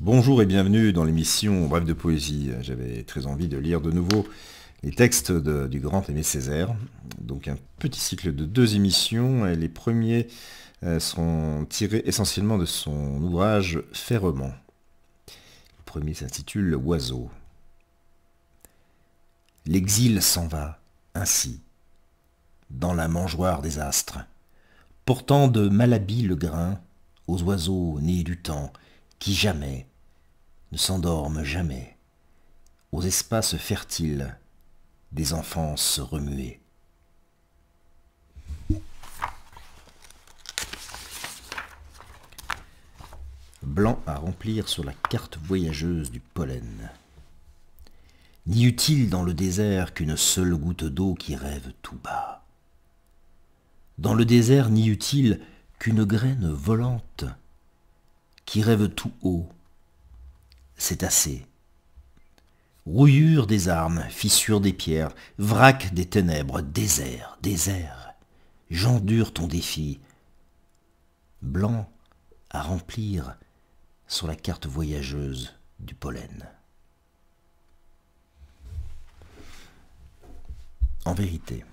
Bonjour et bienvenue dans l'émission Bref de poésie. J'avais très envie de lire de nouveau les textes du grand Aimé Césaire. Donc un petit cycle de 2 émissions. Et les premiers seront tirés essentiellement de son ouvrage Ferrement. Le premier s'intitule L'oiseau. L'exil s'en va ainsi, dans la mangeoire des astres, portant de malhabiles grains aux oiseaux nés du temps, qui jamais ne s'endorment jamais, aux espaces fertiles des enfances remuées. Blanc à remplir sur la carte voyageuse du pollen. N'y eut-il dans le désert qu'une seule goutte d'eau qui rêve tout bas? Dans le désert n'y eut-il qu'une graine volante qui rêve tout haut? C'est assez. Rouillure des armes, fissure des pierres, vrac des ténèbres, désert, désert. J'endure ton défi. Blanc à remplir sur la carte voyageuse du pollen. En vérité,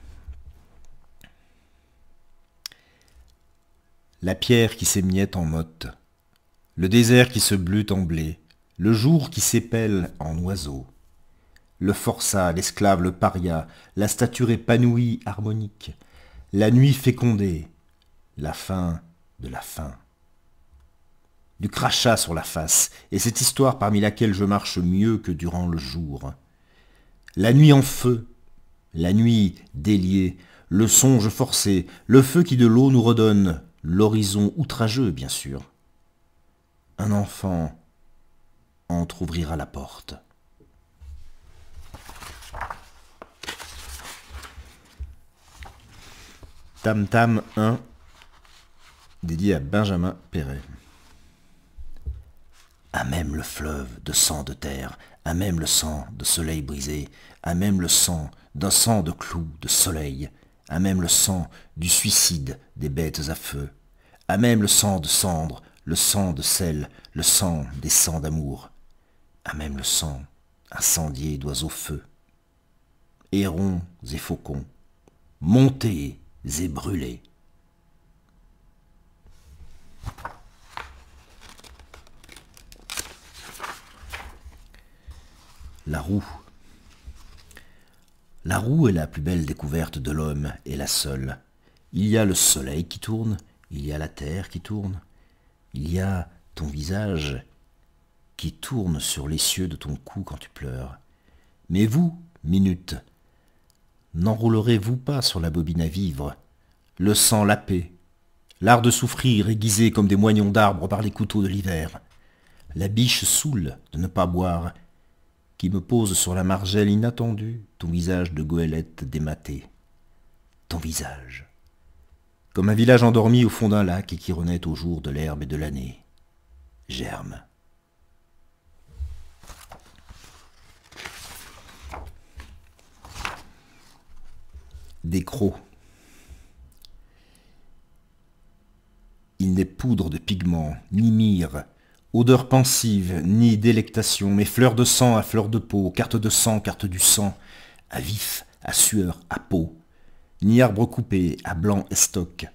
la pierre qui s'émiette en motte, le désert qui se blute en blé, le jour qui s'épelle en oiseau, le forçat, l'esclave, le paria, la stature épanouie, harmonique, la nuit fécondée, la fin de la faim. Du crachat sur la face, et cette histoire parmi laquelle je marche mieux que durant le jour. La nuit en feu, la nuit déliée, le songe forcé, le feu qui de l'eau nous redonne, l'horizon outrageux, bien sûr. Un enfant entr'ouvrira la porte. Tam Tam 1, dédié à Benjamin Perret. À même le fleuve de sang de terre, à même le sang de soleil brisé, à même le sang d'un sang de clous de soleil, à même le sang du suicide des bêtes à feu, à même le sang de cendre, le sang de sel, le sang des sangs d'amour, à même le sang incendié d'oiseaux feu. Hérons et faucons, montés et brûlés. La roue. La roue est la plus belle découverte de l'homme et la seule. Il y a le soleil qui tourne, il y a la terre qui tourne, il y a ton visage qui tourne sur l'essieu de ton cou quand tu pleures. Mais vous, minute, n'enroulerez-vous pas sur la bobine à vivre, le sang lapé, l'art de souffrir aiguisé comme des moignons d'arbres par les couteaux de l'hiver, la biche saoule de ne pas boire, qui me pose sur la margelle inattendue ton visage de goélette dématé, ton visage, comme un village endormi au fond d'un lac et qui renaît au jour de l'herbe et de l'année, germe. Des crocs. Il n'est poudre de pigments, ni myrrhe, odeur pensive, ni délectation, mais fleur de sang à fleur de peau, carte de sang, carte du sang, à vif, à sueur, à peau, ni arbre coupé, à blanc estoc,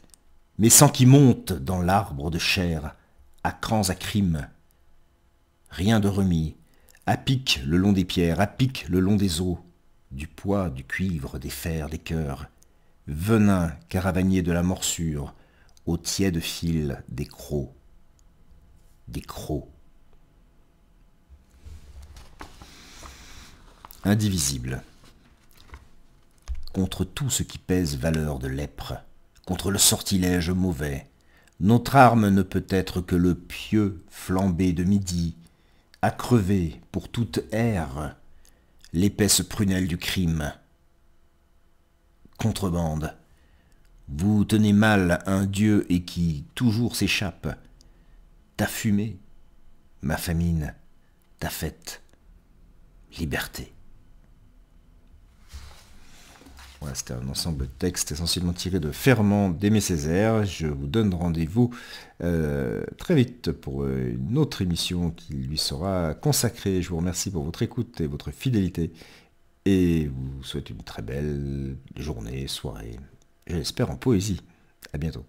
mais sang qui monte dans l'arbre de chair, à crans à crime. Rien de remis, à pic le long des pierres, à pic le long des os, du poids, du cuivre, des fers, des cœurs, venin caravanier de la morsure, au tiède fil des crocs. Des crocs. Indivisible. Contre tout ce qui pèse valeur de lèpre, contre le sortilège mauvais, notre arme ne peut être que le pieux flambé de midi, à crever pour toute ère l'épaisse prunelle du crime. Contrebande. Vous tenez mal un dieu et qui toujours s'échappe. Ta fumée, ma famine, ta fête, liberté. Voilà, c'était un ensemble de textes essentiellement tirés de Ferment d'Aimé Césaire. Je vous donne rendez-vous très vite pour une autre émission qui lui sera consacrée. Je vous remercie pour votre écoute et votre fidélité et vous souhaite une très belle journée, soirée, je l'espère en poésie. À bientôt.